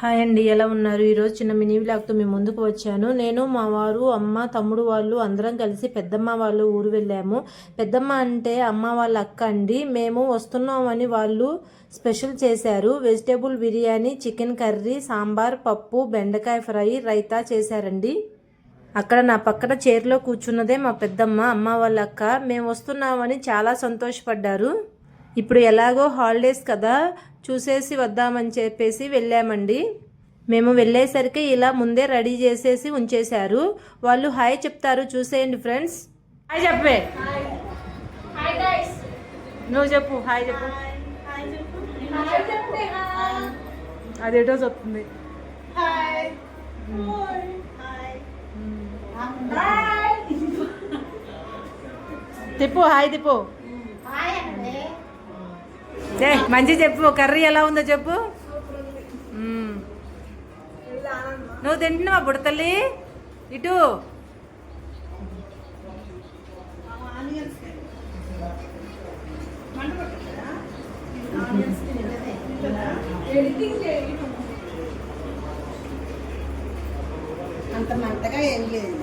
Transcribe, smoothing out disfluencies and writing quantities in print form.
Hi అండి, ఎలా ఉన్నారు? ఈరోజు చిన్న మినీ వ్లాగ్తో మీ ముందుకు వచ్చాను. నేను, మా వారు, అమ్మ, తమ్ముడు వాళ్ళు అందరం కలిసి పెద్దమ్మ వాళ్ళు ఊరు వెళ్ళాము. పెద్దమ్మ అంటే అమ్మ వాళ్ళ అక్క అండి. మేము వస్తున్నామని వాళ్ళు స్పెషల్ చేశారు. Vegetable biryani, chicken curry, sambar, పప్పు, బెండకాయ ఫ్రై, రైతా చేశారండి. అక్కడ నా పక్కన చైర్లో కూర్చున్నదే మా పెద్దమ్మ, అమ్మ వాళ్ళ అక్క. మేము వస్తున్నామని చాలా సంతోషపడ్డారు. ఇప్పుడు ఎలాగో హాలిడేస్ కదా, చూసేసి వద్దామని చెప్పేసి వెళ్ళామండి. మేము వెళ్ళేసరికి ఇలా ముందే రెడీ చేసేసి ఉంచేశారు. వాళ్ళు హాయ్ చెప్తారు, చూసేయండి ఫ్రెండ్స్. హాయ్ చెప్పే, నువ్వు చెప్పు, హాయ్ చెప్పు. అదేటో చెప్తుంది. తిప్పు, హాయ్ తిప్పు. మంచి చెప్పు, కర్రీ ఎలా ఉందో చెప్పు. నువ్వు తింటున్నావా బుడతల్లి? ఇటు అంత మంటగా ఏం లేదు.